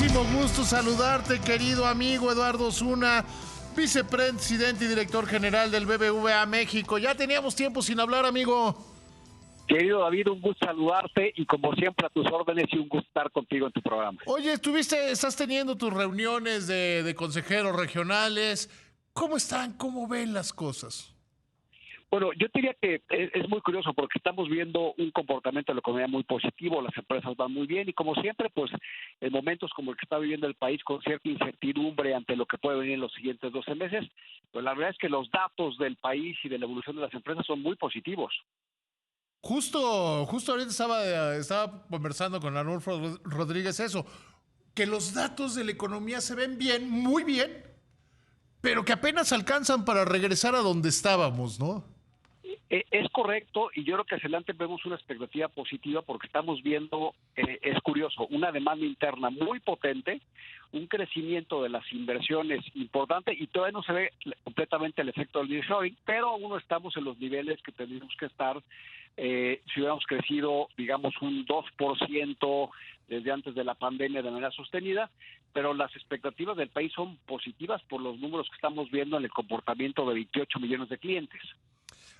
muchísimo gusto saludarte, querido amigo Eduardo Osuna, vicepresidente y director general del BBVA México. Ya teníamos tiempo sin hablar, amigo. Querido David, un gusto saludarte y como siempre a tus órdenes y un gusto estar contigo en tu programa. Oye, estás teniendo tus reuniones de consejeros regionales. ¿Cómo están? ¿Cómo ven las cosas? Bueno, yo diría que es muy curioso porque estamos viendo un comportamiento de la economía muy positivo, las empresas van muy bien y como siempre, pues en momentos como el que está viviendo el país con cierta incertidumbre ante lo que puede venir en los siguientes 12 meses, pues la verdad es que los datos del país y de la evolución de las empresas son muy positivos. Justo ahorita estaba conversando con Arnulfo Rodríguez eso, que los datos de la economía se ven bien, muy bien, pero que apenas alcanzan para regresar a donde estábamos, ¿no? Es correcto y yo creo que hacia adelante vemos una expectativa positiva porque estamos viendo, es curioso, una demanda interna muy potente, un crecimiento de las inversiones importante y todavía no se ve completamente el efecto del nearshoring, pero aún no estamos en los niveles que tendríamos que estar si hubiéramos crecido, digamos, un 2% desde antes de la pandemia de manera sostenida, pero las expectativas del país son positivas por los números que estamos viendo en el comportamiento de 28 millones de clientes.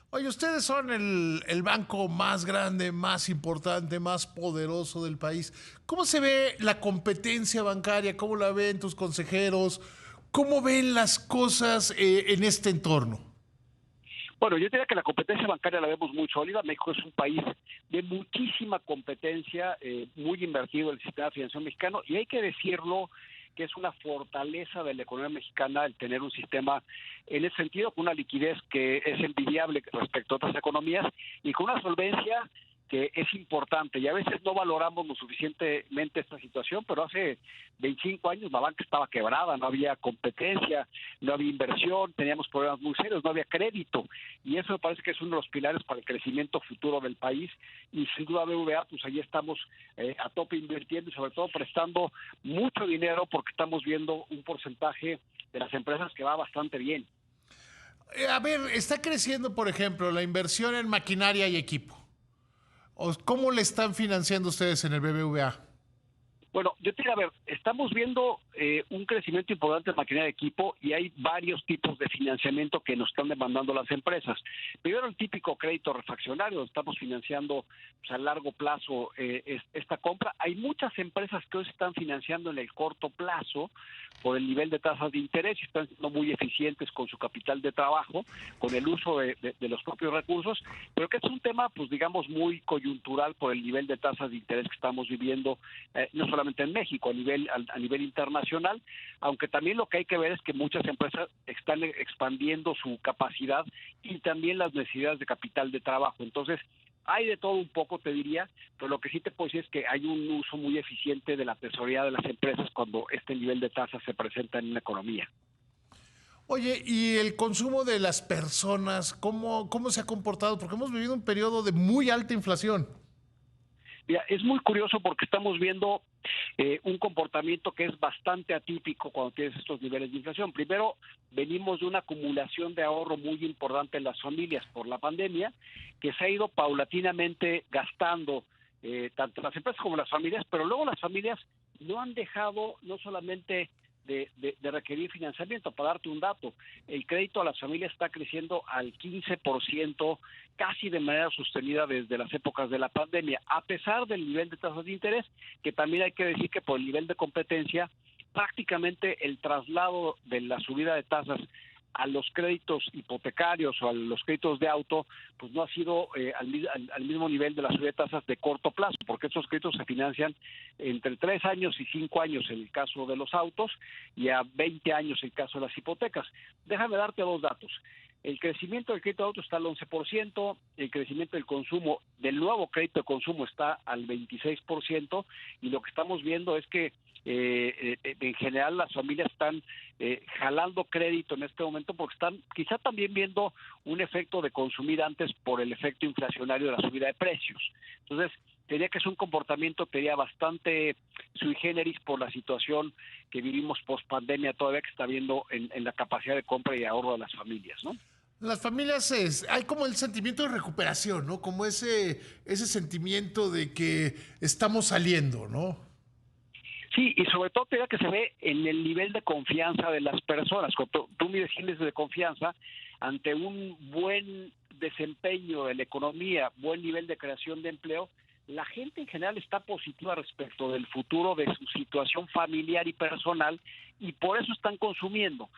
Oye, ustedes son el banco más grande, más importante, más poderoso del país. ¿Cómo se ve la competencia bancaria? ¿Cómo la ven tus consejeros? ¿Cómo ven las cosas en este entorno? Bueno, yo diría que la competencia bancaria la vemos muy sólida. México es un país de muchísima competencia, muy invertido en el sistema financiero mexicano, y hay que decirlo que es una fortaleza de la economía mexicana el tener un sistema en ese sentido con una liquidez que es envidiable respecto a otras economías y con una solvencia que es importante y a veces no valoramos lo suficientemente esta situación, pero hace 25 años la banca estaba quebrada, no había competencia, no había inversión, teníamos problemas muy serios, no había crédito y eso me parece que es uno de los pilares para el crecimiento futuro del país y sin duda BBVA, pues ahí estamos a tope invirtiendo y sobre todo prestando mucho dinero porque estamos viendo un porcentaje de las empresas que va bastante bien. A ver, está creciendo, por ejemplo, la inversión en maquinaria y equipo. ¿Cómo le están financiando ustedes en el BBVA? Bueno, yo te diría, a ver, estamos viendo un crecimiento importante de maquinaria de equipo y hay varios tipos de financiamiento que nos están demandando las empresas. Primero, el típico crédito refaccionario, estamos financiando pues, a largo plazo esta compra. Hay muchas empresas que hoy se están financiando en el corto plazo por el nivel de tasas de interés y están siendo muy eficientes con su capital de trabajo, con el uso de los propios recursos, pero que es un tema, pues digamos, muy coyuntural por el nivel de tasas de interés que estamos viviendo, no solamente en México, a nivel internacional, aunque también lo que hay que ver es que muchas empresas están expandiendo su capacidad y también las necesidades de capital de trabajo. Entonces, hay de todo un poco, te diría, pero lo que sí te puedo decir es que hay un uso muy eficiente de la tesorería de las empresas cuando este nivel de tasas se presenta en una economía. Oye, ¿y el consumo de las personas, cómo se ha comportado? Porque hemos vivido un periodo de muy alta inflación. Mira, es muy curioso porque estamos viendo un comportamiento que es bastante atípico cuando tienes estos niveles de inflación. Primero, venimos de una acumulación de ahorro muy importante en las familias por la pandemia, que se ha ido paulatinamente gastando tanto las empresas como las familias, pero luego las familias no han dejado no solamente de requerir financiamiento. Para darte un dato, el crédito a las familias está creciendo al 15%, casi de manera sostenida desde las épocas de la pandemia, a pesar del nivel de tasas de interés, que también hay que decir que por el nivel de competencia, prácticamente el traslado de la subida de tasas a los créditos hipotecarios o a los créditos de auto, pues no ha sido al mismo nivel de las subida de tasas de corto plazo, porque estos créditos se financian entre 3 años y 5 años en el caso de los autos y a 20 años en el caso de las hipotecas. Déjame darte dos datos. El crecimiento del crédito de auto está al 11%, el crecimiento del consumo, del nuevo crédito de consumo está al 26%, y lo que estamos viendo es que en general las familias están jalando crédito en este momento porque están quizá también viendo un efecto de consumir antes por el efecto inflacionario de la subida de precios. Entonces, diría que es un comportamiento, diría, bastante sui generis por la situación que vivimos post pandemia todavía que está viendo en la capacidad de compra y ahorro de las familias, ¿no? Las familias hay como el sentimiento de recuperación, ¿no? Como ese sentimiento de que estamos saliendo, ¿no? Sí, y sobre todo te diría que se ve en el nivel de confianza de las personas. Cuando tú mides índices de confianza ante un buen desempeño de la economía, buen nivel de creación de empleo, la gente en general está positiva respecto del futuro de su situación familiar y personal, y por eso están consumiendo.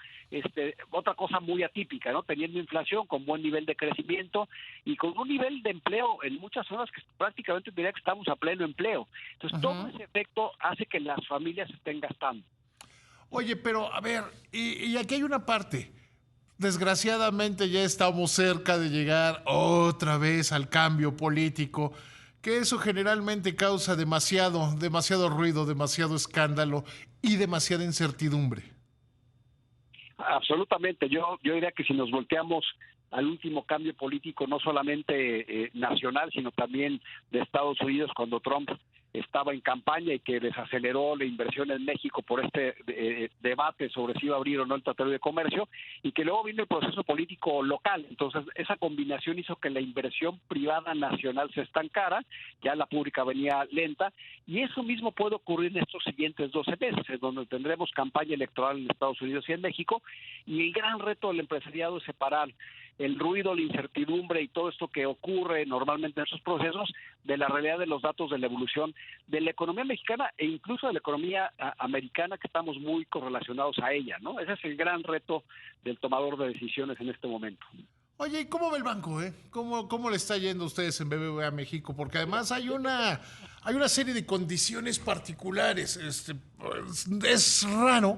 Otra cosa muy atípica, ¿no? Teniendo inflación con buen nivel de crecimiento y con un nivel de empleo en muchas zonas que prácticamente diría que estamos a pleno empleo. Entonces, todo ese efecto hace que las familias estén gastando. Oye, pero a ver, y aquí hay una parte. Desgraciadamente ya estamos cerca de llegar otra vez al cambio político, que eso generalmente causa demasiado ruido, demasiado escándalo y demasiada incertidumbre. Absolutamente. Yo diría que si nos volteamos al último cambio político, no solamente nacional, sino también de Estados Unidos, cuando Trump estaba en campaña y que desaceleró la inversión en México por este debate sobre si iba a abrir o no el Tratado de Comercio, y que luego vino el proceso político local. Entonces, esa combinación hizo que la inversión privada nacional se estancara, ya la pública venía lenta, y eso mismo puede ocurrir en estos siguientes 12 meses, en donde tendremos campaña electoral en Estados Unidos y en México, y el gran reto del empresariado es separar el ruido, la incertidumbre y todo esto que ocurre normalmente en esos procesos de la realidad de los datos de la evolución de la economía mexicana e incluso de la economía americana, que estamos muy correlacionados a ella, ¿no? Ese es el gran reto del tomador de decisiones en este momento. Oye, ¿y cómo ve el banco, eh? ¿Cómo le está yendo a ustedes en BBVA México? Porque además hay una serie de condiciones particulares. Pues, es raro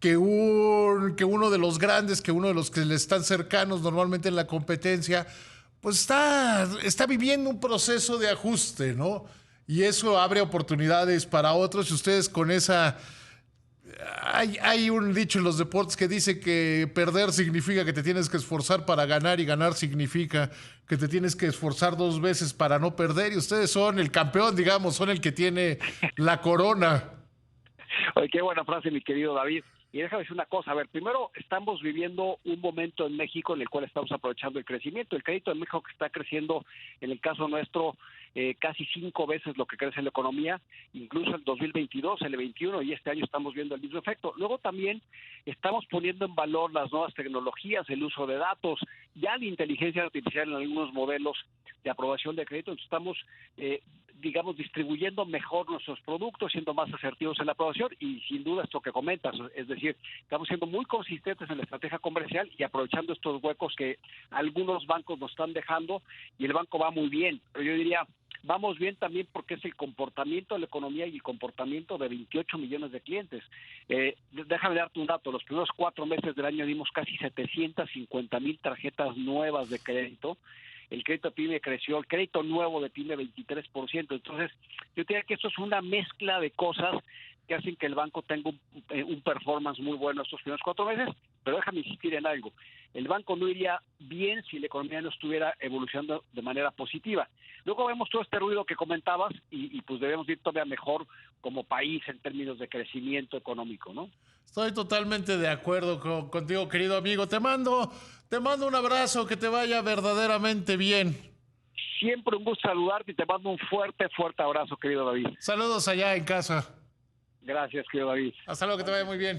que uno de los grandes, que uno de los que le están cercanos normalmente en la competencia, pues está viviendo un proceso de ajuste, ¿no? Y eso abre oportunidades para otros y ustedes con esa... Hay un dicho en los deportes que dice que perder significa que te tienes que esforzar para ganar y ganar significa que te tienes que esforzar dos veces para no perder y ustedes son el campeón, digamos, son el que tiene la corona. Oye, qué buena frase, mi querido David. Y déjame decir una cosa, a ver, primero estamos viviendo un momento en México en el cual estamos aprovechando el crecimiento. El crédito en México que está creciendo, en el caso nuestro, casi 5 veces lo que crece la economía, incluso el 2022, el 21 y este año estamos viendo el mismo efecto. Luego también estamos poniendo en valor las nuevas tecnologías, el uso de datos, ya la inteligencia artificial en algunos modelos de aprobación de crédito. Entonces estamos digamos, distribuyendo mejor nuestros productos, siendo más asertivos en la aprobación y sin duda esto que comentas, es decir, estamos siendo muy consistentes en la estrategia comercial y aprovechando estos huecos que algunos bancos nos están dejando y el banco va muy bien, pero yo diría, vamos bien también porque es el comportamiento de la economía y el comportamiento de 28 millones de clientes. Déjame darte un dato, los primeros 4 meses del año dimos casi 750,000 tarjetas nuevas de crédito. El crédito PYME creció, el crédito nuevo de PYME 23%. Entonces, yo diría que esto es una mezcla de cosas que hacen que el banco tenga un performance muy bueno estos primeros 4 meses, pero déjame insistir en algo. El banco no iría bien si la economía no estuviera evolucionando de manera positiva. Luego vemos todo este ruido que comentabas y pues debemos ir todavía mejor como país en términos de crecimiento económico, ¿no? Estoy totalmente de acuerdo contigo, querido amigo. Te mando un abrazo, que te vaya verdaderamente bien. Siempre un gusto saludarte y te mando un fuerte, fuerte abrazo, querido David. Saludos allá en casa. Gracias, querido David. Hasta luego, que te vaya muy bien.